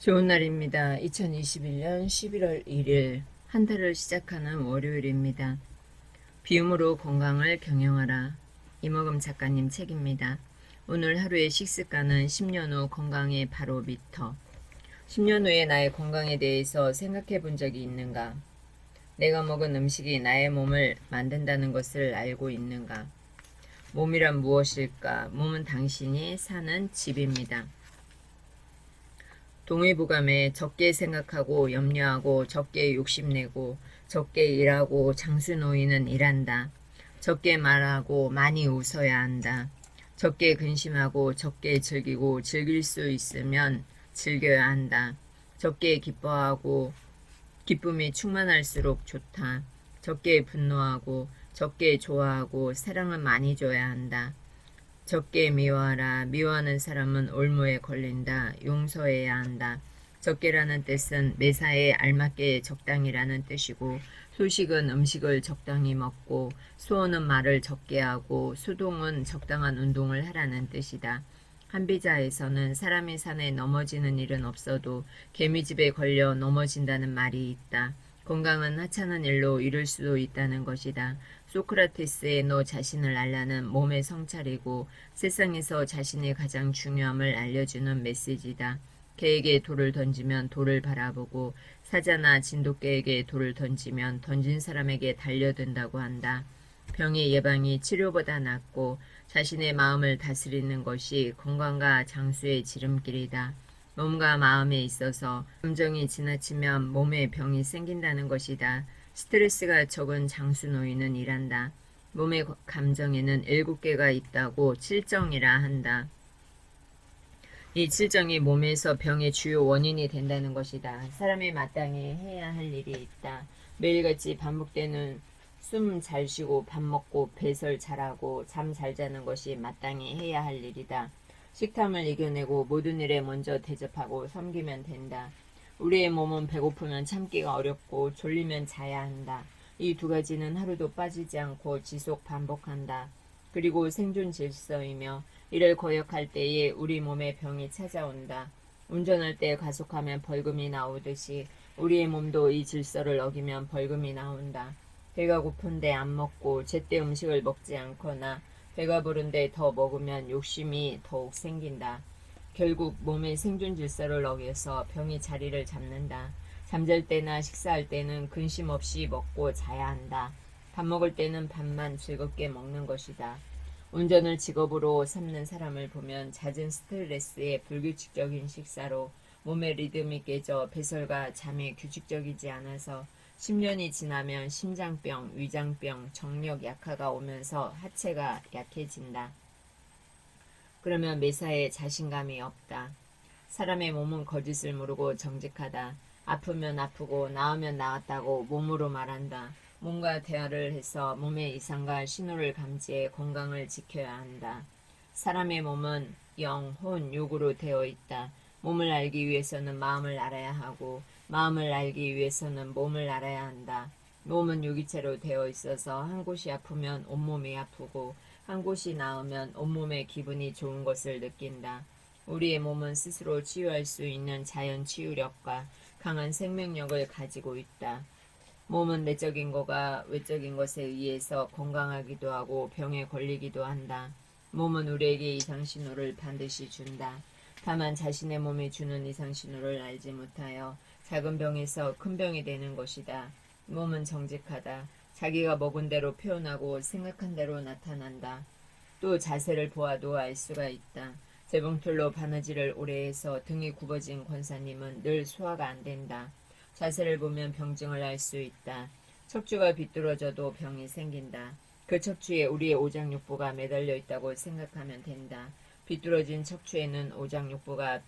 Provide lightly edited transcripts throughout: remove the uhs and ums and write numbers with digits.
좋은 날입니다. 2021년 11월 1일 한 달을 시작하는 월요일입니다. 비움으로 건강을 경영하라. 이먹음 작가님 책입니다. 오늘 하루의 식습관은 10년 후 건강의 바로미터. 10년 후의 나의 건강에 대해서 생각해 본 적이 있는가? 내가 먹은 음식이 나의 몸을 만든다는 것을 알고 있는가? 몸이란 무엇일까? 몸은 당신이 사는 집입니다. 동의보감에 적게 생각하고 염려하고 적게 욕심내고 적게 일하고 장수노인은 일한다. 적게 말하고 많이 웃어야 한다. 적게 근심하고 적게 즐기고 즐길 수 있으면 즐겨야 한다. 적게 기뻐하고 기쁨이 충만할수록 좋다. 적게 분노하고 적게 좋아하고 사랑은 많이 줘야 한다. 적게 미워하라. 미워하는 사람은 올무에 걸린다. 용서해야 한다. 적게라는 뜻은 매사에 알맞게 적당이라는 뜻이고, 소식은 음식을 적당히 먹고, 소원은 말을 적게 하고, 소동은 적당한 운동을 하라는 뜻이다. 한비자에서는 사람이 산에 넘어지는 일은 없어도 개미집에 걸려 넘어진다는 말이 있다. 건강은 하찮은 일로 이룰 수도 있다는 것이다. 소크라테스의 너 자신을 알라는 몸의 성찰이고 세상에서 자신의 가장 중요함을 알려주는 메시지다. 개에게 돌을 던지면 돌을 바라보고 사자나 진돗개에게 돌을 던지면 던진 사람에게 달려든다고 한다. 병의 예방이 치료보다 낫고 자신의 마음을 다스리는 것이 건강과 장수의 지름길이다. 몸과 마음에 있어서 감정이 지나치면 몸에 병이 생긴다는 것이다. 스트레스가 적은 장수노인은 일한다. 몸의 감정에는 7개가 있다고 칠정이라 한다. 이 칠정이 몸에서 병의 주요 원인이 된다는 것이다. 사람이 마땅히 해야 할 일이 있다. 매일같이 반복되는 숨 잘 쉬고 밥 먹고 배설 잘하고 잠 잘 자는 것이 마땅히 해야 할 일이다. 식탐을 이겨내고 모든 일에 먼저 대접하고 섬기면 된다. 우리의 몸은 배고프면 참기가 어렵고 졸리면 자야 한다. 이 두 가지는 하루도 빠지지 않고 지속 반복한다. 그리고 생존 질서이며 이를 거역할 때에 우리 몸에 병이 찾아온다. 운전할 때 과속하면 벌금이 나오듯이 우리의 몸도 이 질서를 어기면 벌금이 나온다. 배가 고픈데 안 먹고 제때 음식을 먹지 않거나 배가 부른데 더 먹으면 욕심이 더욱 생긴다. 결국 몸의 생존 질서를 어겨서 병이 자리를 잡는다. 잠잘 때나 식사할 때는 근심 없이 먹고 자야 한다. 밥 먹을 때는 밥만 즐겁게 먹는 것이다. 운전을 직업으로 삼는 사람을 보면 잦은 스트레스에 불규칙적인 식사로 몸의 리듬이 깨져 배설과 잠이 규칙적이지 않아서 10년이 지나면 심장병, 위장병, 정력 약화가 오면서 하체가 약해진다. 그러면 매사에 자신감이 없다. 사람의 몸은 거짓을 모르고 정직하다. 아프면 아프고 나으면 나았다고 몸으로 말한다. 몸과 대화를 해서 몸의 이상과 신호를 감지해 건강을 지켜야 한다. 사람의 몸은 영, 혼, 육으로 되어 있다. 몸을 알기 위해서는 마음을 알아야 하고 마음을 알기 위해서는 몸을 알아야 한다. 몸은 유기체로 되어 있어서 한 곳이 아프면 온몸이 아프고 한 곳이 나으면 온몸의 기분이 좋은 것을 느낀다. 우리의 몸은 스스로 치유할 수 있는 자연 치유력과 강한 생명력을 가지고 있다. 몸은 내적인 것과 외적인 것에 의해서 건강하기도 하고 병에 걸리기도 한다. 몸은 우리에게 이상신호를 반드시 준다. 다만 자신의 몸이 주는 이상신호를 알지 못하여 작은 병에서 큰 병이 되는 것이다. 몸은 정직하다. 자기가 먹은 대로 표현하고 생각한 대로 나타난다. 또 자세를 보아도 알 수가 있다. 재봉틀로 바느질을 오래 해서 등이 굽어진 권사님은 늘 소화가 안 된다. 자세를 보면 병증을 알 수 있다. 척추가 비뚤어져도 병이 생긴다. 그 척추에 우리의 오장육부가 매달려 있다고 생각하면 된다. 비뚤어진 척추에는 오장육부가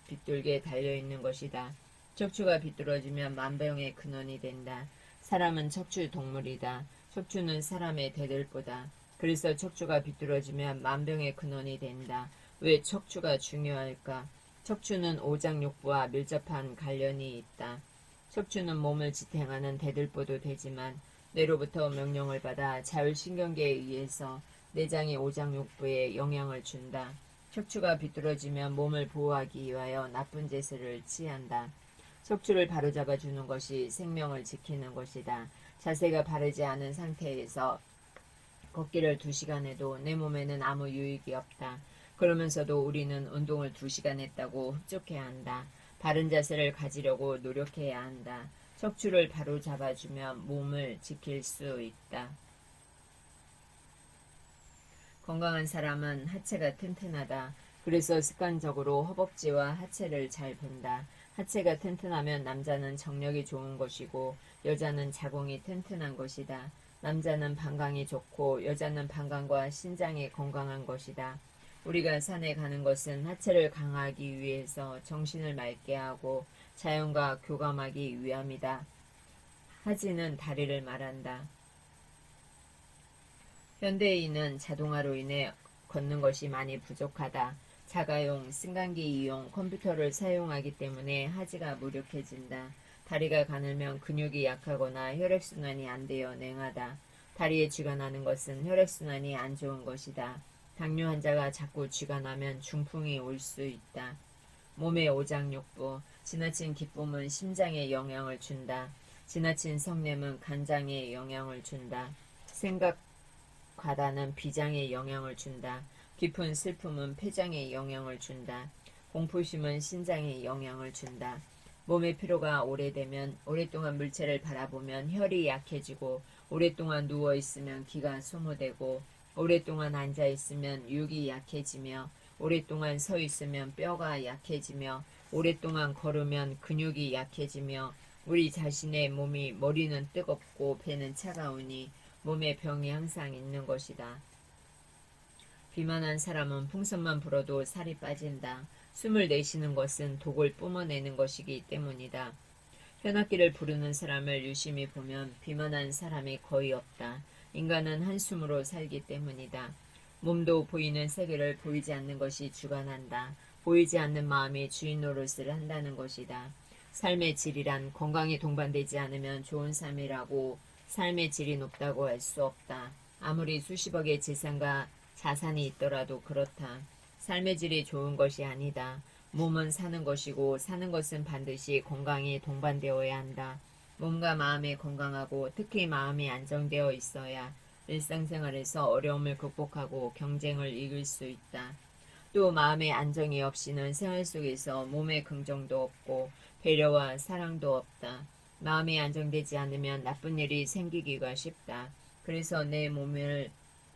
비뚤게 달려있는 것이다. 척추가 비뚤어지면 만병의 근원이 된다. 사람은 척추 동물이다. 척추는 사람의 대들보다. 그래서 척추가 비뚤어지면 만병의 근원이 된다. 왜 척추가 중요할까? 척추는 오장육부와 밀접한 관련이 있다. 척추는 몸을 지탱하는 대들보도 되지만 뇌로부터 명령을 받아 자율신경계에 의해서 내장의 오장육부에 영향을 준다. 척추가 비뚤어지면 몸을 보호하기 위하여 나쁜 제스를 취한다. 척추를 바로잡아 주는 것이 생명을 지키는 것이다. 자세가 바르지 않은 상태에서 걷기를 2시간 해도 내 몸에는 아무 유익이 없다. 그러면서도 우리는 운동을 2시간 했다고 흡족해야 한다. 바른 자세를 가지려고 노력해야 한다. 척추를 바로 잡아주면 몸을 지킬 수 있다. 건강한 사람은 하체가 튼튼하다. 그래서 습관적으로 허벅지와 하체를 잘 본다. 하체가 튼튼하면 남자는 정력이 좋은 것이고 여자는 자궁이 튼튼한 것이다. 남자는 방광이 좋고 여자는 방광과 신장이 건강한 것이다. 우리가 산에 가는 것은 하체를 강화하기 위해서 정신을 맑게 하고 자연과 교감하기 위함이다. 하지는 다리를 말한다. 현대인은 자동화로 인해 걷는 것이 많이 부족하다. 자가용, 승강기 이용, 컴퓨터를 사용하기 때문에 하지가 무력해진다. 다리가 가늘면 근육이 약하거나 혈액순환이 안 되어 냉하다. 다리에 쥐가 나는 것은 혈액순환이 안 좋은 것이다. 당뇨 환자가 자꾸 쥐가 나면 중풍이 올 수 있다. 몸의 오장육부, 지나친 기쁨은 심장에 영향을 준다. 지나친 성냄은 간장에 영향을 준다. 생각 과다는 비장에 영향을 준다. 깊은 슬픔은 폐장에 영향을 준다. 공포심은 신장에 영향을 준다. 몸의 피로가 오래되면 오랫동안 물체를 바라보면 혈이 약해지고 오랫동안 누워있으면 기가 소모되고 오랫동안 앉아있으면 육이 약해지며 오랫동안 서있으면 뼈가 약해지며 오랫동안 걸으면 근육이 약해지며 우리 자신의 몸이 머리는 뜨겁고 배는 차가우니 몸에 병이 항상 있는 것이다. 비만한 사람은 풍선만 불어도 살이 빠진다. 숨을 내쉬는 것은 독을 뿜어내는 것이기 때문이다. 현악기를 부르는 사람을 유심히 보면 비만한 사람이 거의 없다. 인간은 한숨으로 살기 때문이다. 몸도 보이는 세계를 보이지 않는 것이 주관한다. 보이지 않는 마음이 주인 노릇을 한다는 것이다. 삶의 질이란 건강이 동반되지 않으면 좋은 삶이라고 삶의 질이 높다고 할 수 없다. 아무리 수십억의 재산과 자산이 있더라도 그렇다. 삶의 질이 좋은 것이 아니다. 몸은 사는 것이고 사는 것은 반드시 건강이 동반되어야 한다. 몸과 마음이 건강하고 특히 마음이 안정되어 있어야 일상생활에서 어려움을 극복하고 경쟁을 이길 수 있다. 또 마음의 안정이 없이는 생활 속에서 몸의 긍정도 없고 배려와 사랑도 없다. 마음이 안정되지 않으면 나쁜 일이 생기기가 쉽다. 그래서 내 몸을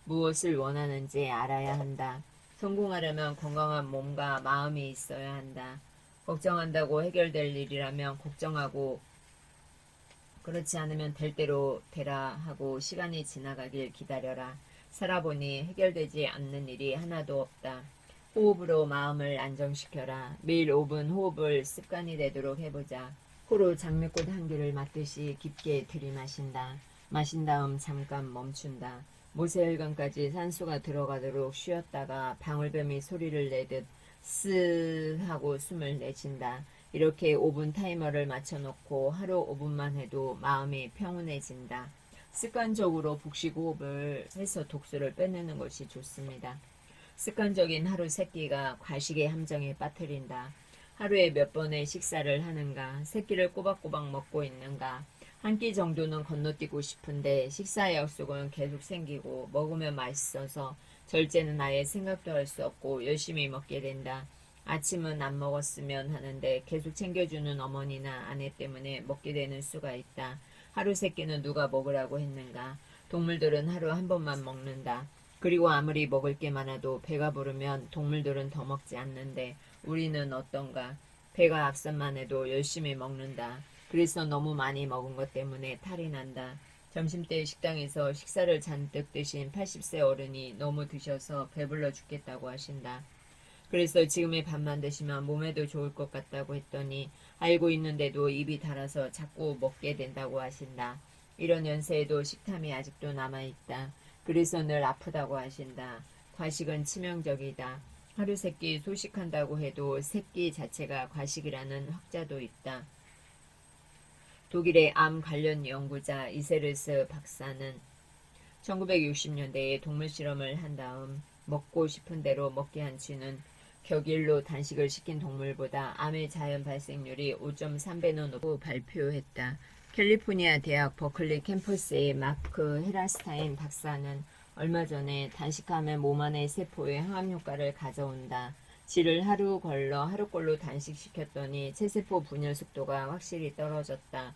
무엇을 원하는지 알아야 한다. 성공하려면 건강한 몸과 마음이 있어야 한다. 걱정한다고 해결될 일이라면 걱정하고 그렇지 않으면 될 대로 되라 하고 시간이 지나가길 기다려라. 살아보니 해결되지 않는 일이 하나도 없다. 호흡으로 마음을 안정시켜라. 매일 5분 호흡을 습관이 되도록 해보자. 코로 장미꽃 향기를 맡듯이 깊게 들이마신다. 마신 다음 잠깐 멈춘다. 모세혈관까지 산소가 들어가도록 쉬었다가 방울뱀이 소리를 내듯 쓰 하고 숨을 내쉰다. 이렇게 5분 타이머를 맞춰놓고 하루 5분만 해도 마음이 평온해진다. 습관적으로 복식호흡을 해서 독소를 빼내는 것이 좋습니다. 습관적인 하루 세끼가 과식의 함정에 빠뜨린다. 하루에 몇 번의 식사를 하는가, 세끼를 꼬박꼬박 먹고 있는가, 한 끼 정도는 건너뛰고 싶은데 식사 약속은 계속 생기고 먹으면 맛있어서 절제는 아예 생각도 할 수 없고 열심히 먹게 된다. 아침은 안 먹었으면 하는데 계속 챙겨주는 어머니나 아내 때문에 먹게 되는 수가 있다. 하루 세끼는 누가 먹으라고 했는가. 동물들은 하루 한 번만 먹는다. 그리고 아무리 먹을 게 많아도 배가 부르면 동물들은 더 먹지 않는데 우리는 어떤가. 배가 앞선만 해도 열심히 먹는다. 그래서 너무 많이 먹은 것 때문에 탈이 난다. 점심때 식당에서 식사를 잔뜩 드신 80세 어른이 너무 드셔서 배불러 죽겠다고 하신다. 그래서 지금의 밥만 드시면 몸에도 좋을 것 같다고 했더니 알고 있는데도 입이 달아서 자꾸 먹게 된다고 하신다. 이런 연세에도 식탐이 아직도 남아있다. 그래서 늘 아프다고 하신다. 과식은 치명적이다. 하루 세끼 소식한다고 해도 세끼 자체가 과식이라는 학자도 있다. 독일의 암 관련 연구자 이세르스 박사는 1960년대에 동물 실험을 한 다음 먹고 싶은 대로 먹게 한 쥐는 격일로 단식을 시킨 동물보다 암의 자연 발생률이 5.3배는 높다고 발표했다. 캘리포니아 대학 버클리 캠퍼스의 마크 헤라스타인 박사는 얼마 전에 단식하면 몸 안의 세포에 항암 효과를 가져온다. 쥐를 하루꼴로 단식시켰더니 체세포 분열 속도가 확실히 떨어졌다.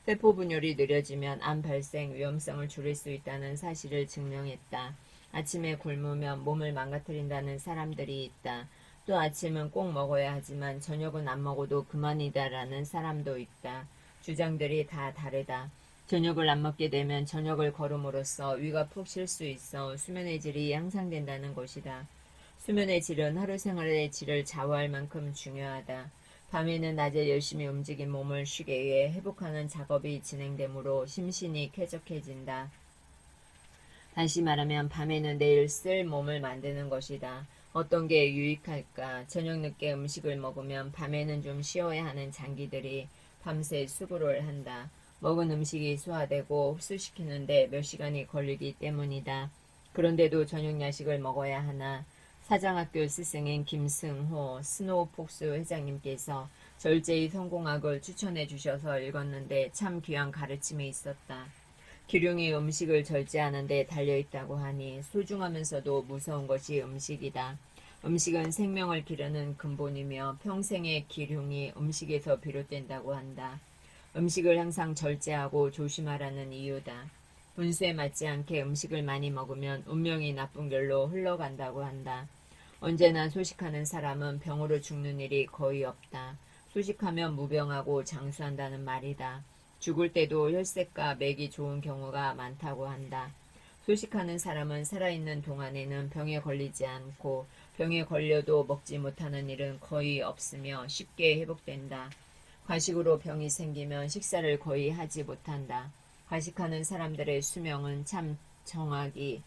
세포 분열이 느려지면 암 발생 위험성을 줄일 수 있다는 사실을 증명했다. 아침에 굶으면 몸을 망가뜨린다는 사람들이 있다. 또 아침은 꼭 먹어야 하지만 저녁은 안 먹어도 그만이다라는 사람도 있다. 주장들이 다 다르다. 저녁을 안 먹게 되면 저녁을 걸음으로써 위가 푹 쉴 수 있어 수면의 질이 향상된다는 것이다. 수면의 질은 하루 생활의 질을 좌우할 만큼 중요하다. 밤에는 낮에 열심히 움직인 몸을 쉬게 위해 회복하는 작업이 진행되므로 심신이 쾌적해진다. 다시 말하면 밤에는 내일 쓸 몸을 만드는 것이다. 어떤 게 유익할까? 저녁 늦게 음식을 먹으면 밤에는 좀 쉬어야 하는 장기들이 밤새 수고를 한다. 먹은 음식이 소화되고 흡수시키는데 몇 시간이 걸리기 때문이다. 그런데도 저녁 야식을 먹어야 하나? 사장학교 스승인 김승호 스노우폭스 회장님께서 절제의 성공학을 추천해 주셔서 읽었는데 참 귀한 가르침이 있었다. 기륭이 음식을 절제하는 데 달려있다고 하니 소중하면서도 무서운 것이 음식이다. 음식은 생명을 기르는 근본이며 평생의 기륭이 음식에서 비롯된다고 한다. 음식을 항상 절제하고 조심하라는 이유다. 분수에 맞지 않게 음식을 많이 먹으면 운명이 나쁜 길로 흘러간다고 한다. 언제나 소식하는 사람은 병으로 죽는 일이 거의 없다. 소식하면 무병하고 장수한다는 말이다. 죽을 때도 혈색과 맥이 좋은 경우가 많다고 한다. 소식하는 사람은 살아있는 동안에는 병에 걸리지 않고 병에 걸려도 먹지 못하는 일은 거의 없으며 쉽게 회복된다. 과식으로 병이 생기면 식사를 거의 하지 못한다. 과식하는 사람들의 수명은 참 정하기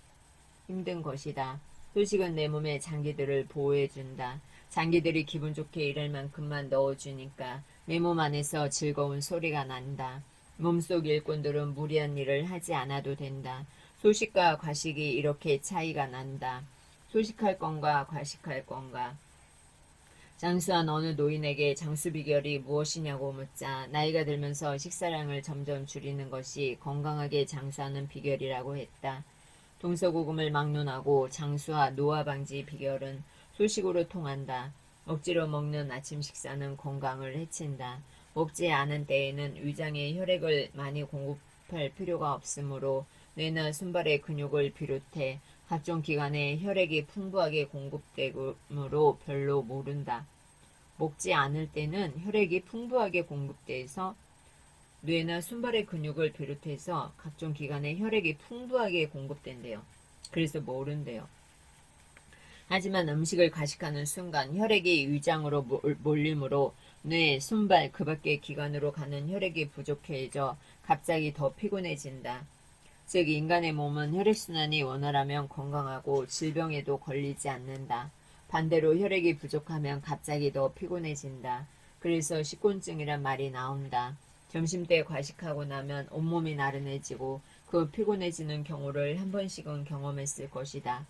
힘든 것이다. 소식은 내 몸의 장기들을 보호해준다. 장기들이 기분 좋게 일할 만큼만 넣어주니까 내 몸 안에서 즐거운 소리가 난다. 몸속 일꾼들은 무리한 일을 하지 않아도 된다. 소식과 과식이 이렇게 차이가 난다. 소식할 건가 과식할 건가. 장수한 어느 노인에게 장수 비결이 무엇이냐고 묻자 나이가 들면서 식사량을 점점 줄이는 것이 건강하게 장수하는 비결이라고 했다. 동서고금을 막론하고 장수와 노화 방지 비결은 소식으로 통한다. 억지로 먹는 아침 식사는 건강을 해친다. 먹지 않은 때에는 위장에 혈액을 많이 공급할 필요가 없으므로 뇌나 순발의 근육을 비롯해 각종 기관에 혈액이 풍부하게 공급되므로 별로 모른다. 먹지 않을 때는 혈액이 풍부하게 공급돼서 뇌나 순발의 근육을 비롯해서 각종 기관에 혈액이 풍부하게 공급된대요. 그래서 모른대요. 하지만 음식을 과식하는 순간 혈액이 위장으로 몰리므로 뇌, 순발, 그 밖의 기관으로 가는 혈액이 부족해져 갑자기 더 피곤해진다. 즉 인간의 몸은 혈액순환이 원활하면 건강하고 질병에도 걸리지 않는다. 반대로 혈액이 부족하면 갑자기 더 피곤해진다. 그래서 식곤증이란 말이 나온다. 점심때 과식하고 나면 온몸이 나른해지고 그 피곤해지는 경우를 한 번씩은 경험했을 것이다.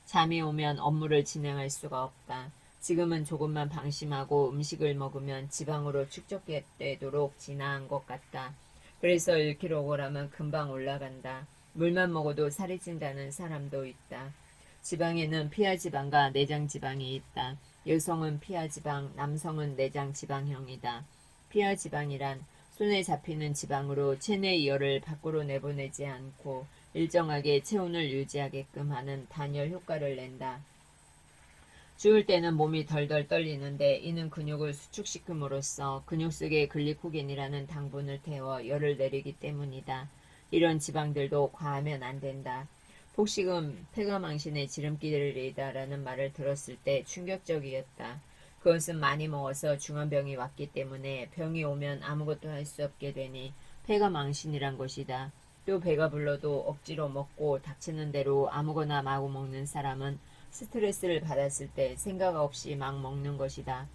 잠이 오면 업무를 진행할 수가 없다. 지금은 조금만 방심하고 음식을 먹으면 지방으로 축적되도록 진화한 것 같다. 그래서 1kg은 금방 올라간다. 물만 먹어도 살이 찐다는 사람도 있다. 지방에는 피하지방과 내장지방이 있다. 여성은 피하지방, 남성은 내장지방형이다. 피하지방이란 손에 잡히는 지방으로 체내 열을 밖으로 내보내지 않고 일정하게 체온을 유지하게끔 하는 단열 효과를 낸다. 추울 때는 몸이 덜덜 떨리는데 이는 근육을 수축시킴으로써 근육 속에 글리코겐이라는 당분을 태워 열을 내리기 때문이다. 이런 지방들도 과하면 안 된다. 폭식은 폐가망신의 지름길이다라는 말을 들었을 때 충격적이었다. 그것은 많이 먹어서 중환병이 왔기 때문에 병이 오면 아무것도 할 수 없게 되니 폐가망신이란 것이다. 또 배가 불러도 억지로 먹고 닥치는 대로 아무거나 마구 먹는 사람은 스트레스를 받았을 때 생각 없이 막 먹는 것이다.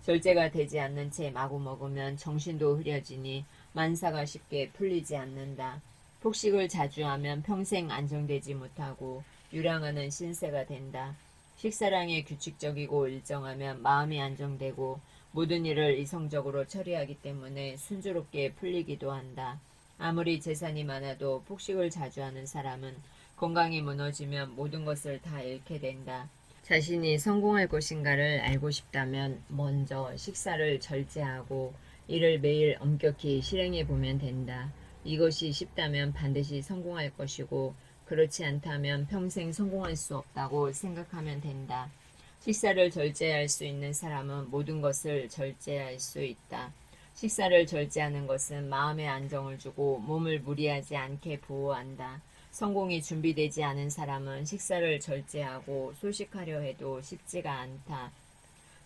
절제가 되지 않는 채 마구 먹으면 정신도 흐려지니 만사가 쉽게 풀리지 않는다. 폭식을 자주 하면 평생 안정되지 못하고 유랑하는 신세가 된다. 식사량이 규칙적이고 일정하면 마음이 안정되고 모든 일을 이성적으로 처리하기 때문에 순조롭게 풀리기도 한다. 아무리 재산이 많아도 폭식을 자주 하는 사람은 건강이 무너지면 모든 것을 다 잃게 된다. 자신이 성공할 것인가를 알고 싶다면 먼저 식사를 절제하고 이를 매일 엄격히 실행해 보면 된다. 이것이 쉽다면 반드시 성공할 것이고 그렇지 않다면 평생 성공할 수 없다고 생각하면 된다. 식사를 절제할 수 있는 사람은 모든 것을 절제할 수 있다. 식사를 절제하는 것은 마음의 안정을 주고 몸을 무리하지 않게 보호한다. 성공이 준비되지 않은 사람은 식사를 절제하고 소식하려 해도 쉽지가 않다.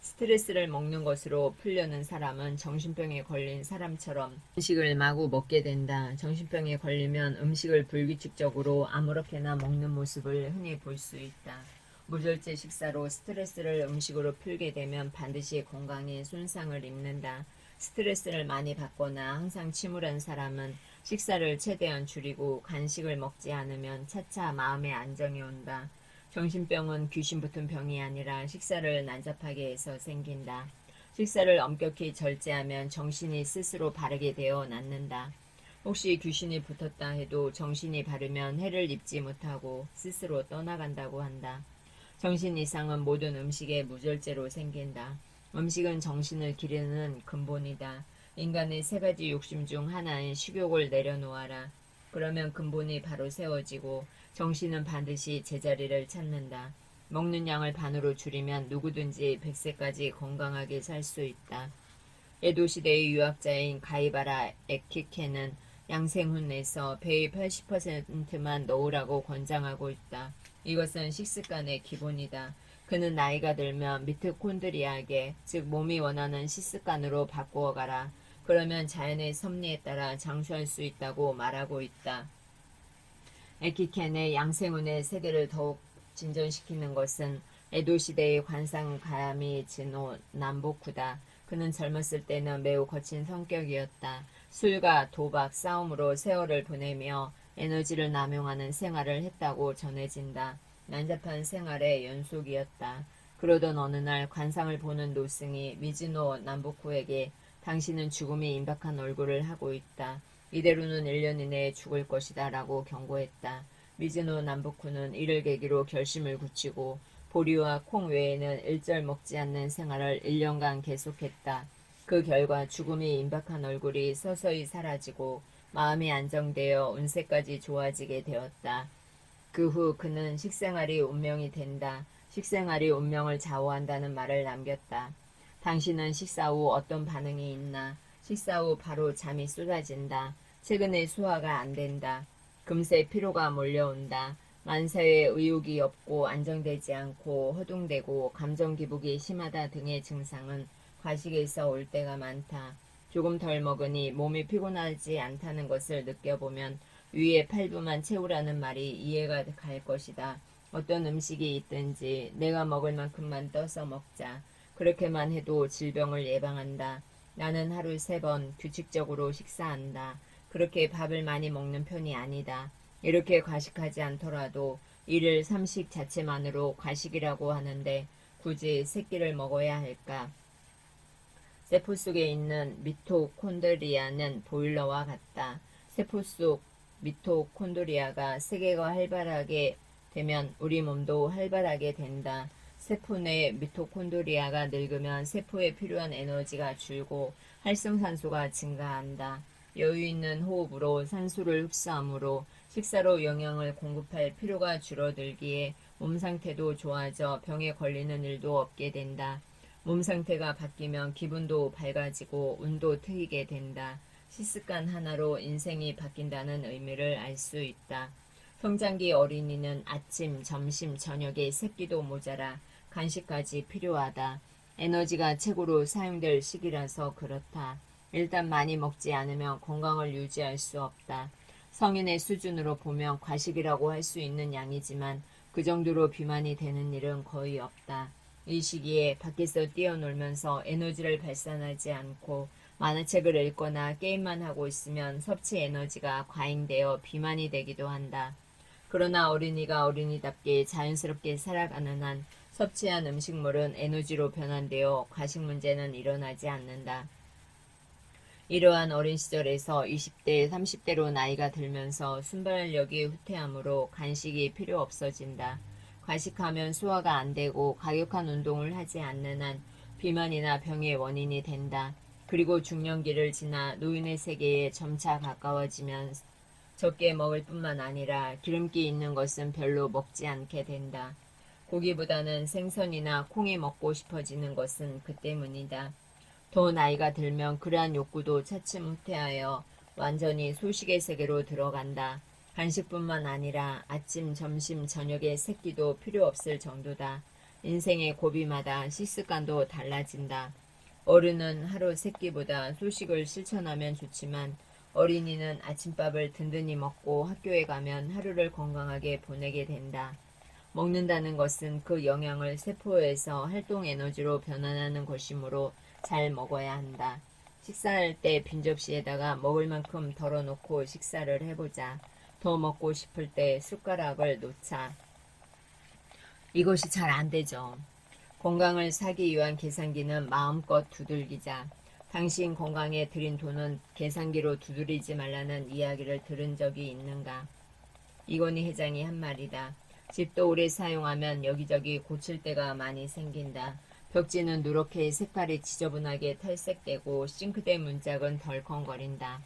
스트레스를 먹는 것으로 풀려는 사람은 정신병에 걸린 사람처럼 음식을 마구 먹게 된다. 정신병에 걸리면 음식을 불규칙적으로 아무렇게나 먹는 모습을 흔히 볼 수 있다. 무절제 식사로 스트레스를 음식으로 풀게 되면 반드시 건강에 손상을 입는다. 스트레스를 많이 받거나 항상 침울한 사람은 식사를 최대한 줄이고 간식을 먹지 않으면 차차 마음의 안정이 온다. 정신병은 귀신 붙은 병이 아니라 식사를 난잡하게 해서 생긴다. 식사를 엄격히 절제하면 정신이 스스로 바르게 되어 낫는다. 혹시 귀신이 붙었다 해도 정신이 바르면 해를 입지 못하고 스스로 떠나간다고 한다. 정신 이상은 모든 음식에 무절제로 생긴다. 음식은 정신을 기르는 근본이다. 인간의 세 가지 욕심 중 하나인 식욕을 내려놓아라. 그러면 근본이 바로 세워지고 정신은 반드시 제자리를 찾는다. 먹는 양을 반으로 줄이면 누구든지 100세까지 건강하게 살 수 있다. 에도 시대의 유학자인 가이바라 에키케는 양생훈에서 배의 80%만 넣으라고 권장하고 있다. 이것은 식습관의 기본이다. 그는 나이가 들면 미토콘드리아계, 즉 몸이 원하는 식습관으로 바꾸어 가라. 그러면 자연의 섭리에 따라 장수할 수 있다고 말하고 있다. 에키켄의 양생훈의 세계를 더욱 진전시키는 것은 에도 시대의 관상가야미 진호 남보쿠다. 그는 젊었을 때는 매우 거친 성격이었다. 술과 도박, 싸움으로 세월을 보내며 에너지를 남용하는 생활을 했다고 전해진다. 난잡한 생활의 연속이었다. 그러던 어느 날 관상을 보는 노승이 미즈노 남보쿠에게 당신은 죽음이 임박한 얼굴을 하고 있다. 이대로는 1년 이내에 죽을 것이다 라고 경고했다. 미즈노 남보쿠는 이를 계기로 결심을 굳히고 보리와 콩 외에는 일절 먹지 않는 생활을 1년간 계속했다. 그 결과 죽음이 임박한 얼굴이 서서히 사라지고 마음이 안정되어 운세까지 좋아지게 되었다. 그 후 그는 식생활이 운명이 된다. 식생활이 운명을 좌우한다는 말을 남겼다. 당신은 식사 후 어떤 반응이 있나? 식사 후 바로 잠이 쏟아진다. 최근에 소화가 안 된다. 금세 피로가 몰려온다. 만사에 의욕이 없고 안정되지 않고 허둥대고 감정 기복이 심하다 등의 증상은 과식에서 올 때가 많다. 조금 덜 먹으니 몸이 피곤하지 않다는 것을 느껴보면 위에 8부만 채우라는 말이 이해가 갈 것이다. 어떤 음식이 있든지 내가 먹을 만큼만 떠서 먹자. 그렇게만 해도 질병을 예방한다. 나는 하루 3번 규칙적으로 식사한다. 그렇게 밥을 많이 먹는 편이 아니다. 이렇게 과식하지 않더라도 일일 3식 자체만으로 과식이라고 하는데 굳이 3끼를 먹어야 할까? 세포 속에 있는 미토콘드리아는 보일러와 같다. 세포 속 미토콘드리아가 세계가 활발하게 되면 우리 몸도 활발하게 된다. 세포 내 미토콘드리아가 늙으면 세포에 필요한 에너지가 줄고 활성산소가 증가한다. 여유 있는 호흡으로 산소를 흡수하므로 식사로 영양을 공급할 필요가 줄어들기에 몸 상태도 좋아져 병에 걸리는 일도 없게 된다. 몸 상태가 바뀌면 기분도 밝아지고 운도 트이게 된다. 식습관 하나로 인생이 바뀐다는 의미를 알 수 있다. 성장기 어린이는 아침, 점심, 저녁에 3끼도 모자라 간식까지 필요하다. 에너지가 최고로 사용될 시기라서 그렇다. 일단 많이 먹지 않으면 건강을 유지할 수 없다. 성인의 수준으로 보면 과식이라고 할 수 있는 양이지만 그 정도로 비만이 되는 일은 거의 없다. 이 시기에 밖에서 뛰어놀면서 에너지를 발산하지 않고 만화책을 읽거나 게임만 하고 있으면 섭취 에너지가 과잉되어 비만이 되기도 한다. 그러나 어린이가 어린이답게 자연스럽게 살아가는 한 섭취한 음식물은 에너지로 변환되어 과식 문제는 일어나지 않는다. 이러한 어린 시절에서 20대, 30대로 나이가 들면서 순발력이 후퇴하므로 간식이 필요 없어진다. 과식하면 소화가 안 되고 과격한 운동을 하지 않는 한 비만이나 병의 원인이 된다. 그리고 중년기를 지나 노인의 세계에 점차 가까워지면 적게 먹을 뿐만 아니라 기름기 있는 것은 별로 먹지 않게 된다. 고기보다는 생선이나 콩이 먹고 싶어지는 것은 그 때문이다. 더 나이가 들면 그러한 욕구도 차츰 후퇴하여 완전히 소식의 세계로 들어간다. 간식뿐만 아니라 아침, 점심, 저녁의 세 끼도 필요 없을 정도다. 인생의 고비마다 식습관도 달라진다. 어른은 하루 세 끼보다 소식을 실천하면 좋지만 어린이는 아침밥을 든든히 먹고 학교에 가면 하루를 건강하게 보내게 된다. 먹는다는 것은 그 영양을 세포에서 활동 에너지로 변환하는 것이므로 잘 먹어야 한다. 식사할 때 빈 접시에다가 먹을 만큼 덜어놓고 식사를 해보자. 더 먹고 싶을 때 숟가락을 놓자. 이것이 잘 안 되죠. 건강을 사기 위한 계산기는 마음껏 두들기자. 당신 건강에 들인 돈은 계산기로 두드리지 말라는 이야기를 들은 적이 있는가? 이건희 회장이 한 말이다. 집도 오래 사용하면 여기저기 고칠 때가 많이 생긴다. 벽지는 누렇게 색깔이 지저분하게 탈색되고 싱크대 문짝은 덜컹거린다.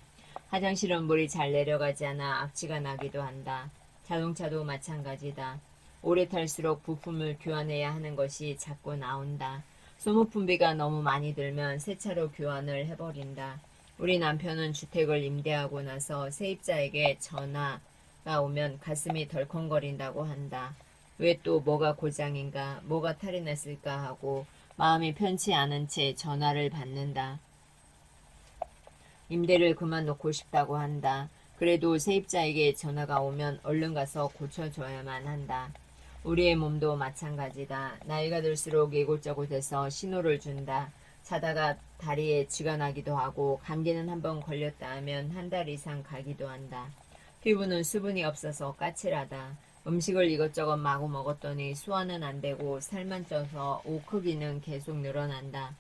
화장실은 물이 잘 내려가지 않아 악취가 나기도 한다. 자동차도 마찬가지다. 오래 탈수록 부품을 교환해야 하는 것이 자꾸 나온다. 소모품비가 너무 많이 들면 새 차로 교환을 해버린다. 우리 남편은 주택을 임대하고 나서 세입자에게 전화가 오면 가슴이 덜컹거린다고 한다. 왜 또 뭐가 고장인가, 뭐가 탈이 났을까 하고 마음이 편치 않은 채 전화를 받는다. 임대를 그만 놓고 싶다고 한다. 그래도 세입자에게 전화가 오면 얼른 가서 고쳐줘야만 한다. 우리의 몸도 마찬가지다. 나이가 들수록 이곳저곳에서 신호를 준다. 자다가 다리에 쥐가 나기도 하고 감기는 한번 걸렸다 하면 한 달 이상 가기도 한다. 피부는 수분이 없어서 까칠하다. 음식을 이것저것 마구 먹었더니 소화는 안 되고 살만 쪄서 옷 크기는 계속 늘어난다.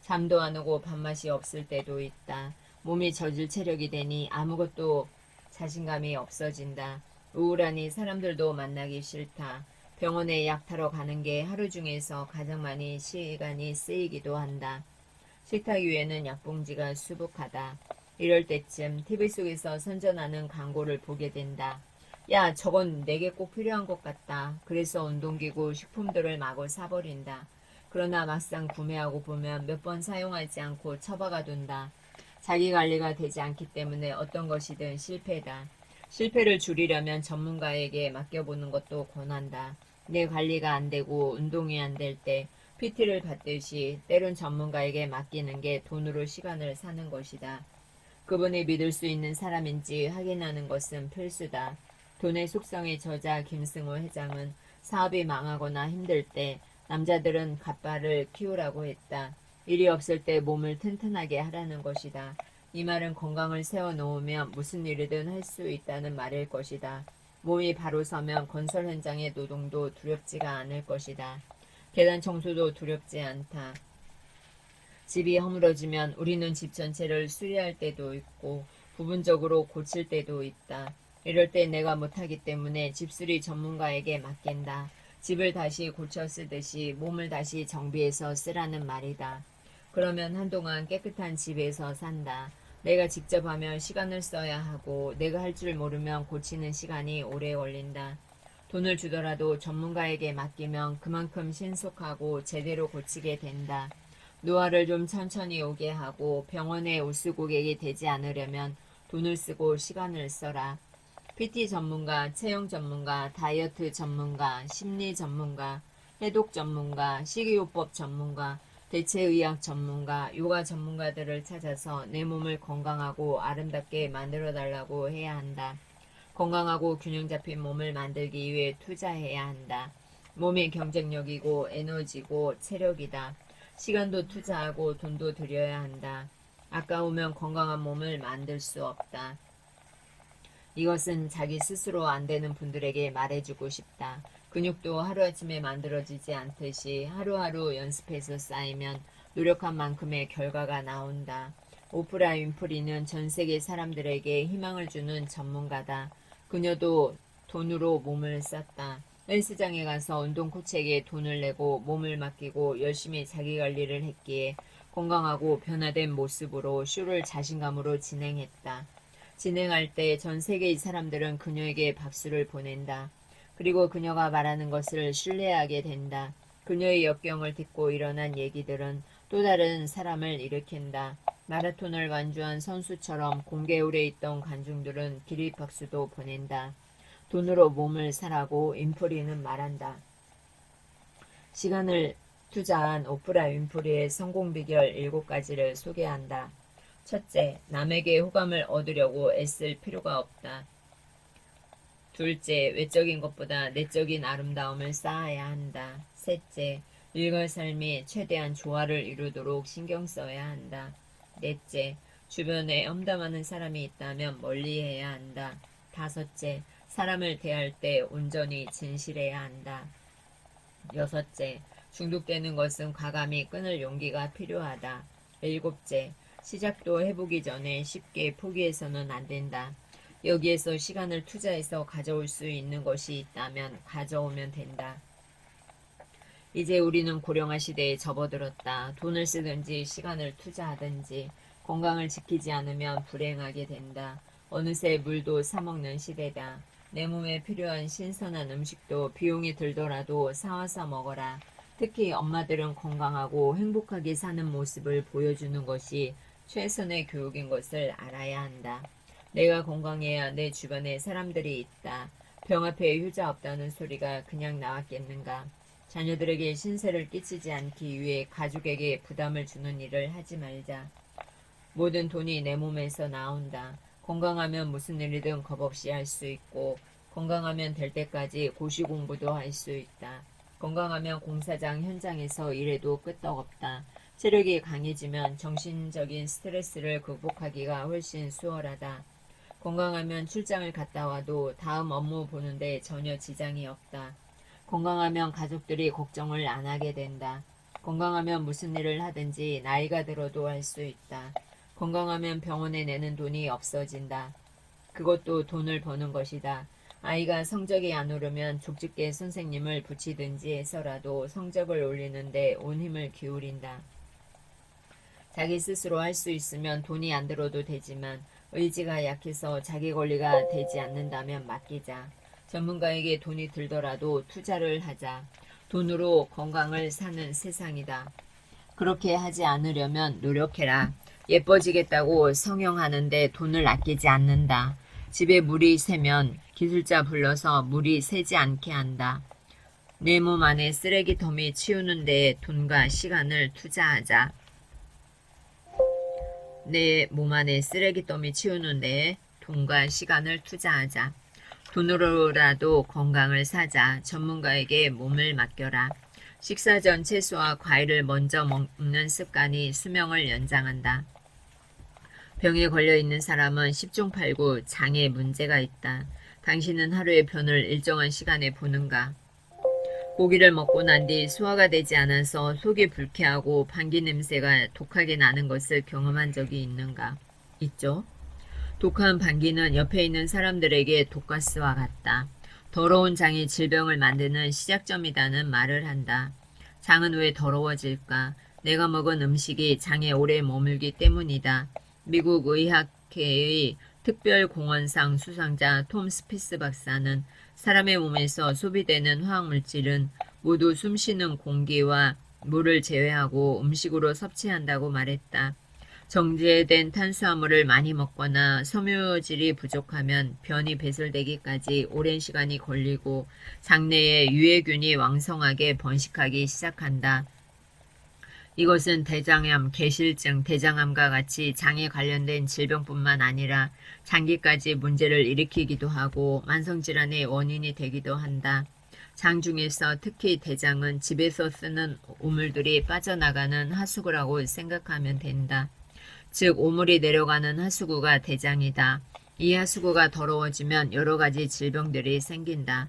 잠도 안 오고 밥맛이 없을 때도 있다. 몸이 젖을 체력이 되니 아무것도 자신감이 없어진다. 우울하니 사람들도 만나기 싫다. 병원에 약 타러 가는 게 하루 중에서 가장 많이 시간이 쓰이기도 한다. 식탁 위에는 약봉지가 수북하다. 이럴 때쯤 TV 속에서 선전하는 광고를 보게 된다. 야, 저건 내게 꼭 필요한 것 같다. 그래서 운동기구, 식품들을 마구 사버린다. 그러나 막상 구매하고 보면 몇 번 사용하지 않고 처박아 둔다. 자기 관리가 되지 않기 때문에 어떤 것이든 실패다. 실패를 줄이려면 전문가에게 맡겨보는 것도 권한다. 내 관리가 안 되고 운동이 안 될 때 PT를 받듯이 때론 전문가에게 맡기는 게 돈으로 시간을 사는 것이다. 그분이 믿을 수 있는 사람인지 확인하는 것은 필수다. 돈의 속성의 저자 김승호 회장은 사업이 망하거나 힘들 때 남자들은 갓발을 키우라고 했다. 일이 없을 때 몸을 튼튼하게 하라는 것이다. 이 말은 건강을 세워놓으면 무슨 일이든 할 수 있다는 말일 것이다. 몸이 바로 서면 건설 현장의 노동도 두렵지가 않을 것이다. 계단 청소도 두렵지 않다. 집이 허물어지면 우리는 집 전체를 수리할 때도 있고 부분적으로 고칠 때도 있다. 이럴 때 내가 못하기 때문에 집수리 전문가에게 맡긴다. 집을 다시 고쳐 쓰듯이 몸을 다시 정비해서 쓰라는 말이다. 그러면 한동안 깨끗한 집에서 산다. 내가 직접 하면 시간을 써야 하고 내가 할 줄 모르면 고치는 시간이 오래 걸린다. 돈을 주더라도 전문가에게 맡기면 그만큼 신속하고 제대로 고치게 된다. 노화를 좀 천천히 오게 하고 병원에 우수 고객이 되지 않으려면 돈을 쓰고 시간을 써라. PT 전문가, 체형 전문가, 다이어트 전문가, 심리 전문가, 해독 전문가, 식이요법 전문가, 대체의학 전문가, 요가 전문가들을 찾아서 내 몸을 건강하고 아름답게 만들어 달라고 해야 한다. 건강하고 균형 잡힌 몸을 만들기 위해 투자해야 한다. 몸이 경쟁력이고 에너지고 체력이다. 시간도 투자하고 돈도 들여야 한다. 아까우면 건강한 몸을 만들 수 없다. 이것은 자기 스스로 안 되는 분들에게 말해주고 싶다. 근육도 하루아침에 만들어지지 않듯이 하루하루 연습해서 쌓이면 노력한 만큼의 결과가 나온다. 오프라 윈프리는 전 세계 사람들에게 희망을 주는 전문가다. 그녀도 돈으로 몸을 쌌다. 헬스장에 가서 운동 코치에게 돈을 내고 몸을 맡기고 열심히 자기 관리를 했기에 건강하고 변화된 모습으로 쇼를 자신감으로 진행했다. 진행할 때 전 세계의 사람들은 그녀에게 박수를 보낸다. 그리고 그녀가 말하는 것을 신뢰하게 된다. 그녀의 역경을 딛고 일어난 얘기들은 또 다른 사람을 일으킨다. 마라톤을 완주한 선수처럼 공개홀에 있던 관중들은 기립박수도 보낸다. 돈으로 몸을 사라고 윈프리는 말한다. 시간을 투자한 오프라 윈프리의 성공 비결 7가지를 소개한다. 첫째, 남에게 호감을 얻으려고 애쓸 필요가 없다. 둘째, 외적인 것보다 내적인 아름다움을 쌓아야 한다. 셋째, 일과 삶이 최대한 조화를 이루도록 신경 써야 한다. 넷째, 주변에 험담하는 사람이 있다면 멀리해야 한다. 다섯째, 사람을 대할 때 온전히 진실해야 한다. 여섯째, 중독되는 것은 과감히 끊을 용기가 필요하다. 일곱째, 시작도 해보기 전에 쉽게 포기해서는 안 된다. 여기에서 시간을 투자해서 가져올 수 있는 것이 있다면 가져오면 된다. 이제 우리는 고령화 시대에 접어들었다. 돈을 쓰든지 시간을 투자하든지 건강을 지키지 않으면 불행하게 된다. 어느새 물도 사먹는 시대다. 내 몸에 필요한 신선한 음식도 비용이 들더라도 사와서 먹어라. 특히 엄마들은 건강하고 행복하게 사는 모습을 보여주는 것이 최선의 교육인 것을 알아야 한다. 내가 건강해야 내 주변에 사람들이 있다. 병 앞에 효자 없다는 소리가 그냥 나왔겠는가. 자녀들에게 신세를 끼치지 않기 위해 가족에게 부담을 주는 일을 하지 말자. 모든 돈이 내 몸에서 나온다. 건강하면 무슨 일이든 겁없이 할 수 있고 건강하면 될 때까지 고시 공부도 할 수 있다. 건강하면 공사장 현장에서 일해도 끄떡없다. 체력이 강해지면 정신적인 스트레스를 극복하기가 훨씬 수월하다. 건강하면 출장을 갔다 와도 다음 업무 보는데 전혀 지장이 없다. 건강하면 가족들이 걱정을 안 하게 된다. 건강하면 무슨 일을 하든지 나이가 들어도 할 수 있다. 건강하면 병원에 내는 돈이 없어진다. 그것도 돈을 버는 것이다. 아이가 성적이 안 오르면 족집게 선생님을 붙이든지 해서라도 성적을 올리는데 온 힘을 기울인다. 자기 스스로 할 수 있으면 돈이 안 들어도 되지만 의지가 약해서 자기 권리가 되지 않는다면 맡기자. 전문가에게 돈이 들더라도 투자를 하자. 돈으로 건강을 사는 세상이다. 그렇게 하지 않으려면 노력해라. 예뻐지겠다고 성형하는데 돈을 아끼지 않는다. 집에 물이 새면 기술자 불러서 물이 새지 않게 한다. 내 몸 안에 쓰레기더미 치우는 데에 돈과 시간을 투자하자. 내 몸 안에 쓰레기더미 치우는 데에 돈과 시간을 투자하자. 돈으로라도 건강을 사자. 전문가에게 몸을 맡겨라. 식사 전 채소와 과일을 먼저 먹는 습관이 수명을 연장한다. 병에 걸려있는 사람은 10중 8구 장에 문제가 있다. 당신은 하루의 변을 일정한 시간에 보는가? 고기를 먹고 난 뒤 소화가 되지 않아서 속이 불쾌하고 방귀 냄새가 독하게 나는 것을 경험한 적이 있는가? 있죠. 독한 방귀는 옆에 있는 사람들에게 독가스와 같다. 더러운 장이 질병을 만드는 시작점이라는 말을 한다. 장은 왜 더러워질까? 내가 먹은 음식이 장에 오래 머물기 때문이다. 미국 의학회의 특별공헌상 수상자 톰 스피스 박사는 사람의 몸에서 소비되는 화학물질은 모두 숨쉬는 공기와 물을 제외하고 음식으로 섭취한다고 말했다. 정제된 탄수화물을 많이 먹거나 섬유질이 부족하면 변이 배설되기까지 오랜 시간이 걸리고 장내에 유해균이 왕성하게 번식하기 시작한다. 이것은 대장암, 개실증, 대장암과 같이 장에 관련된 질병뿐만 아니라 장기까지 문제를 일으키기도 하고 만성질환의 원인이 되기도 한다. 장 중에서 특히 대장은 집에서 쓰는 오물들이 빠져나가는 하수구라고 생각하면 된다. 즉 오물이 내려가는 하수구가 대장이다. 이 하수구가 더러워지면 여러 가지 질병들이 생긴다.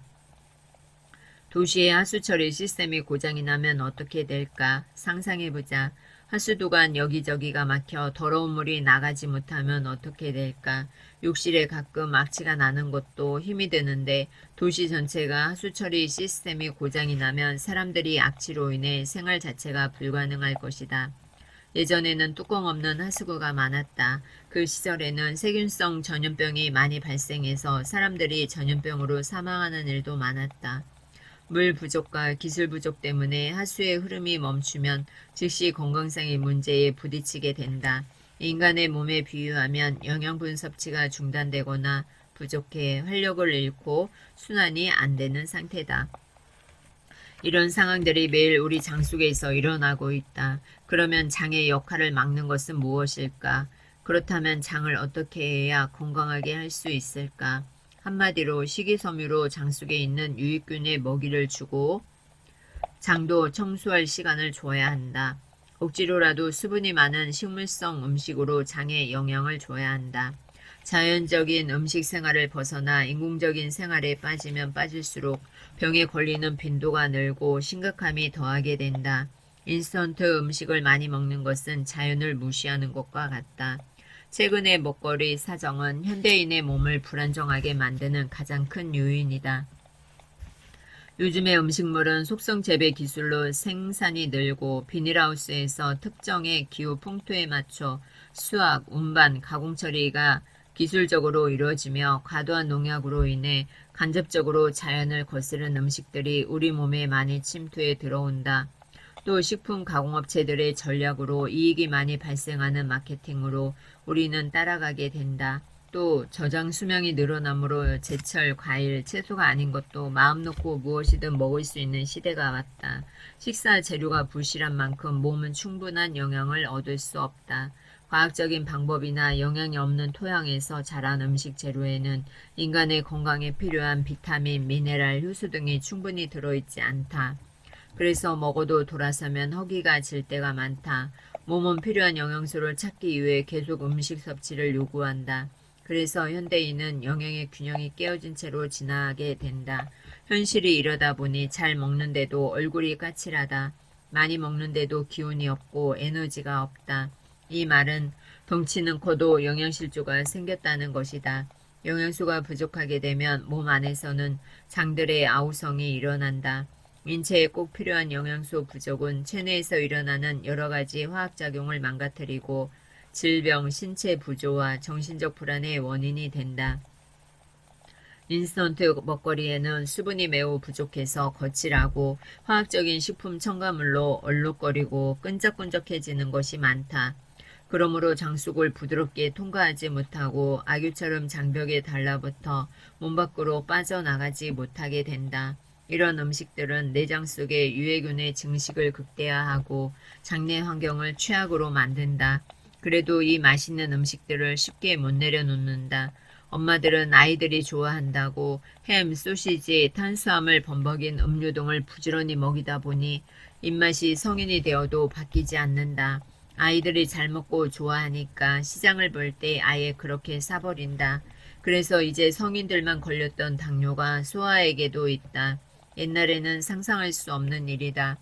도시의 하수처리 시스템이 고장이 나면 어떻게 될까? 상상해보자. 하수도가 여기저기가 막혀 더러운 물이 나가지 못하면 어떻게 될까? 욕실에 가끔 악취가 나는 것도 힘이 드는데 도시 전체가 하수처리 시스템이 고장이 나면 사람들이 악취로 인해 생활 자체가 불가능할 것이다. 예전에는 뚜껑 없는 하수구가 많았다. 그 시절에는 세균성 전염병이 많이 발생해서 사람들이 전염병으로 사망하는 일도 많았다. 물 부족과 기술 부족 때문에 하수의 흐름이 멈추면 즉시 건강상의 문제에 부딪히게 된다. 인간의 몸에 비유하면 영양분 섭취가 중단되거나 부족해 활력을 잃고 순환이 안 되는 상태다. 이런 상황들이 매일 우리 장 속에서 일어나고 있다. 그러면 장의 역할을 막는 것은 무엇일까? 그렇다면 장을 어떻게 해야 건강하게 할 수 있을까? 한마디로 식이섬유로 장 속에 있는 유익균에 먹이를 주고 장도 청소할 시간을 줘야 한다. 억지로라도 수분이 많은 식물성 음식으로 장에 영양을 줘야 한다. 자연적인 음식 생활을 벗어나 인공적인 생활에 빠지면 빠질수록 병에 걸리는 빈도가 늘고 심각함이 더하게 된다. 인스턴트 음식을 많이 먹는 것은 자연을 무시하는 것과 같다. 최근의 먹거리 사정은 현대인의 몸을 불안정하게 만드는 가장 큰 요인이다. 요즘의 음식물은 속성 재배 기술로 생산이 늘고 비닐하우스에서 특정의 기후 풍토에 맞춰 수확, 운반, 가공 처리가 기술적으로 이루어지며 과도한 농약으로 인해 간접적으로 자연을 거스른 음식들이 우리 몸에 많이 침투해 들어온다. 또 식품 가공업체들의 전략으로 이익이 많이 발생하는 마케팅으로 우리는 따라가게 된다. 또 저장 수명이 늘어나므로 제철, 과일, 채소가 아닌 것도 마음 놓고 무엇이든 먹을 수 있는 시대가 왔다. 식사 재료가 부실한 만큼 몸은 충분한 영양을 얻을 수 없다. 과학적인 방법이나 영양이 없는 토양에서 자란 음식 재료에는 인간의 건강에 필요한 비타민, 미네랄, 효소 등이 충분히 들어있지 않다. 그래서 먹어도 돌아서면 허기가 질 때가 많다. 몸은 필요한 영양소를 찾기 위해 계속 음식 섭취를 요구한다. 그래서 현대인은 영양의 균형이 깨어진 채로 지나게 된다. 현실이 이러다 보니 잘 먹는데도 얼굴이 까칠하다. 많이 먹는데도 기운이 없고 에너지가 없다. 이 말은 덩치는 커도 영양실조가 생겼다는 것이다. 영양소가 부족하게 되면 몸 안에서는 장들의 아우성이 일어난다. 인체에 꼭 필요한 영양소 부족은 체내에서 일어나는 여러 가지 화학작용을 망가뜨리고 질병, 신체 부조와 정신적 불안의 원인이 된다. 인스턴트 먹거리에는 수분이 매우 부족해서 거칠하고 화학적인 식품 첨가물로 얼룩거리고 끈적끈적해지는 것이 많다. 그러므로 장속을 부드럽게 통과하지 못하고 아규처럼 장벽에 달라붙어 몸 밖으로 빠져나가지 못하게 된다. 이런 음식들은 내장 속의 유해균의 증식을 극대화하고 장내 환경을 최악으로 만든다. 그래도 이 맛있는 음식들을 쉽게 못 내려놓는다. 엄마들은 아이들이 좋아한다고 햄, 소시지, 탄수화물 범벅인 음료 등을 부지런히 먹이다 보니 입맛이 성인이 되어도 바뀌지 않는다. 아이들이 잘 먹고 좋아하니까 시장을 볼 때 아예 그렇게 사버린다. 그래서 이제 성인들만 걸렸던 당뇨가 소아에게도 있다. 옛날에는 상상할 수 없는 일이다.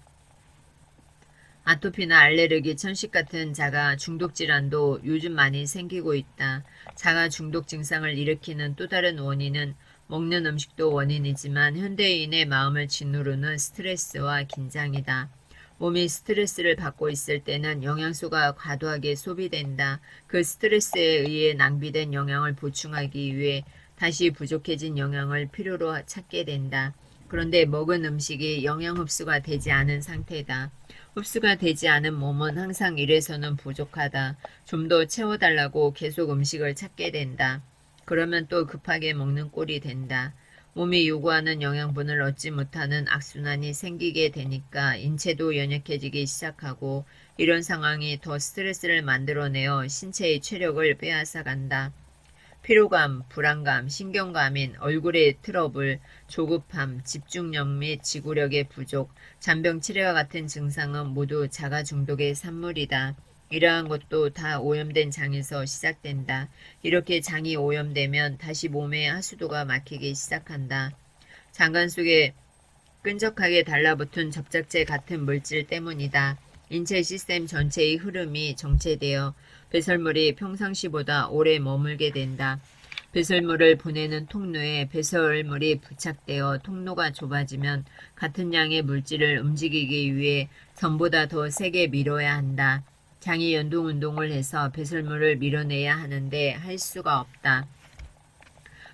아토피나 알레르기, 천식 같은 자가 중독 질환도 요즘 많이 생기고 있다. 자가 중독 증상을 일으키는 또 다른 원인은 먹는 음식도 원인이지만 현대인의 마음을 짓누르는 스트레스와 긴장이다. 몸이 스트레스를 받고 있을 때는 영양소가 과도하게 소비된다. 그 스트레스에 의해 낭비된 영양을 보충하기 위해 다시 부족해진 영양을 필요로 찾게 된다. 그런데 먹은 음식이 영양 흡수가 되지 않은 상태다. 흡수가 되지 않은 몸은 항상 이래서는 부족하다. 좀 더 채워달라고 계속 음식을 찾게 된다. 그러면 또 급하게 먹는 꼴이 된다. 몸이 요구하는 영양분을 얻지 못하는 악순환이 생기게 되니까 인체도 연약해지기 시작하고 이런 상황이 더 스트레스를 만들어내어 신체의 체력을 빼앗아간다. 피로감, 불안감, 신경과민, 얼굴의 트러블, 조급함, 집중력 및 지구력의 부족, 잔병 치레와 같은 증상은 모두 자가 중독의 산물이다. 이러한 것도 다 오염된 장에서 시작된다. 이렇게 장이 오염되면 다시 몸에 하수도가 막히기 시작한다. 장관 속에 끈적하게 달라붙은 접착제 같은 물질 때문이다. 인체 시스템 전체의 흐름이 정체되어 배설물이 평상시보다 오래 머물게 된다. 배설물을 보내는 통로에 배설물이 부착되어 통로가 좁아지면 같은 양의 물질을 움직이기 위해 전보다 더 세게 밀어야 한다. 장이 연동운동을 해서 배설물을 밀어내야 하는데 할 수가 없다.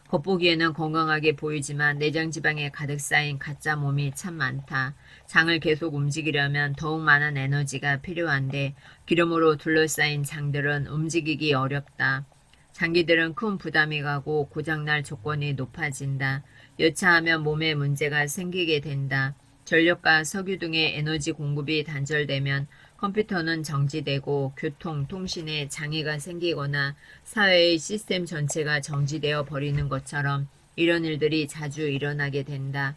겉보기에는 건강하게 보이지만 내장 지방에 가득 쌓인 가짜 몸이 참 많다. 장을 계속 움직이려면 더욱 많은 에너지가 필요한데 기름으로 둘러싸인 장들은 움직이기 어렵다. 장기들은 큰 부담이 가고 고장날 조건이 높아진다. 여차하면 몸에 문제가 생기게 된다. 전력과 석유 등의 에너지 공급이 단절되면 컴퓨터는 정지되고 교통, 통신에 장애가 생기거나 사회의 시스템 전체가 정지되어 버리는 것처럼 이런 일들이 자주 일어나게 된다.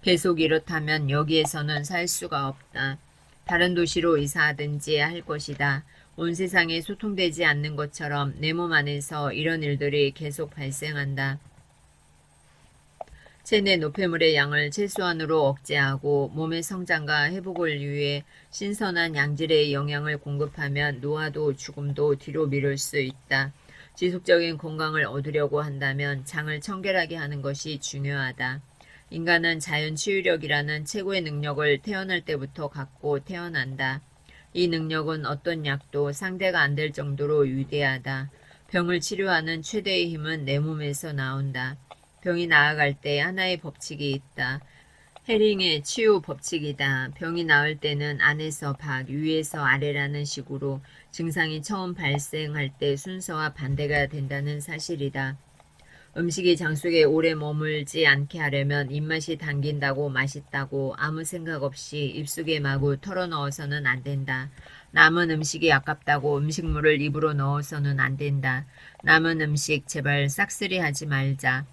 계속 이렇다면 여기에서는 살 수가 없다. 다른 도시로 이사하든지 할 것이다. 온 세상에 소통되지 않는 것처럼 내 몸 안에서 이런 일들이 계속 발생한다. 체내 노폐물의 양을 최소한으로 억제하고 몸의 성장과 회복을 위해 신선한 양질의 영양을 공급하면 노화도 죽음도 뒤로 미룰 수 있다. 지속적인 건강을 얻으려고 한다면 장을 청결하게 하는 것이 중요하다. 인간은 자연 치유력이라는 최고의 능력을 태어날 때부터 갖고 태어난다. 이 능력은 어떤 약도 상대가 안 될 정도로 위대하다. 병을 치료하는 최대의 힘은 내 몸에서 나온다. 병이 나아갈 때 하나의 법칙이 있다. 헤링의 치유 법칙이다. 병이 나을 때는 안에서 밖, 위에서 아래라는 식으로 증상이 처음 발생할 때 순서와 반대가 된다는 사실이다. 음식이 장 속에 오래 머물지 않게 하려면 입맛이 당긴다고 맛있다고 아무 생각 없이 입속에 마구 털어넣어서는 안 된다. 남은 음식이 아깝다고 음식물을 입으로 넣어서는 안 된다. 남은 음식 제발 싹쓸이 하지 말자.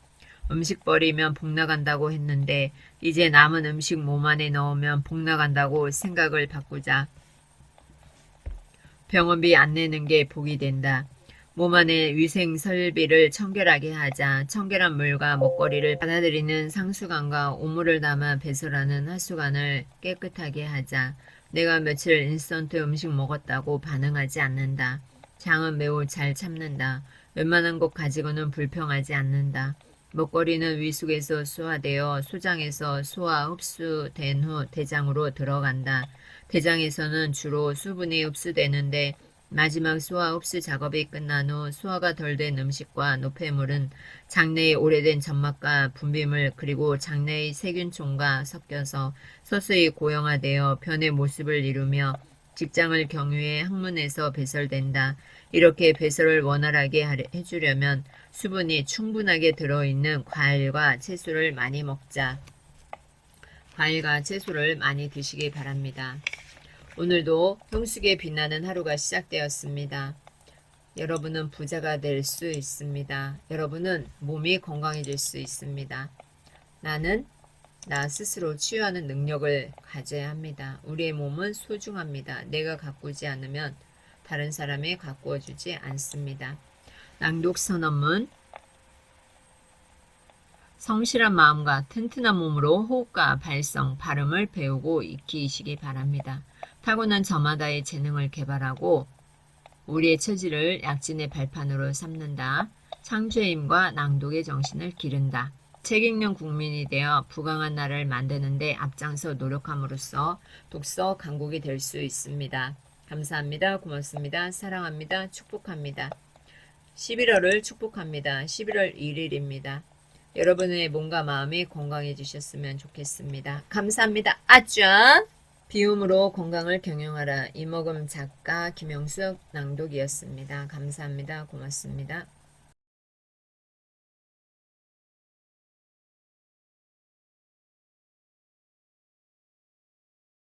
음식 버리면 복 나간다고 했는데 이제 남은 음식 몸 안에 넣으면 복 나간다고 생각을 바꾸자. 병원비 안 내는 게 복이 된다. 몸 안의 위생 설비를 청결하게 하자. 청결한 물과 먹거리를 받아들이는 상수관과 오물을 담아 배설하는 하수관을 깨끗하게 하자. 내가 며칠 인스턴트 음식 먹었다고 반응하지 않는다. 장은 매우 잘 참는다. 웬만한 것 가지고는 불평하지 않는다. 먹거리는 위 속에서 소화되어 소장에서 소화 흡수된 후 대장으로 들어간다. 대장에서는 주로 수분이 흡수되는데 마지막 소화 흡수 작업이 끝난 후 소화가 덜 된 음식과 노폐물은 장내의 오래된 점막과 분비물 그리고 장내의 세균총과 섞여서 서서히 고형화되어 변의 모습을 이루며 직장을 경유해 항문에서 배설된다. 이렇게 배설을 원활하게 해주려면 수분이 충분하게 들어있는 과일과 채소를 많이 먹자. 과일과 채소를 많이 드시기 바랍니다. 오늘도 형수기에 빛나는 하루가 시작되었습니다. 여러분은 부자가 될 수 있습니다. 여러분은 몸이 건강해질 수 있습니다. 나는 나 스스로 치유하는 능력을 가져야 합니다. 우리의 몸은 소중합니다. 내가 가꾸지 않으면 다른 사람이 가꾸어 주지 않습니다. 낭독 선언문. 성실한 마음과 튼튼한 몸으로 호흡과 발성, 발음을 배우고 익히시기 바랍니다. 타고난 저마다의 재능을 개발하고 우리의 처지를 약진의 발판으로 삼는다. 창조의 힘과 낭독의 정신을 기른다. 책 읽는 국민이 되어 부강한 나라를 만드는 데 앞장서 노력함으로써 독서 강국이 될 수 있습니다. 감사합니다. 고맙습니다. 사랑합니다. 축복합니다. 11월을 축복합니다. 11월 1일입니다. 여러분의 몸과 마음이 건강해지셨으면 좋겠습니다. 감사합니다. 아쭈! 비움으로 건강을 경영하라. 이먹음 작가 김영숙 낭독이었습니다. 감사합니다. 고맙습니다.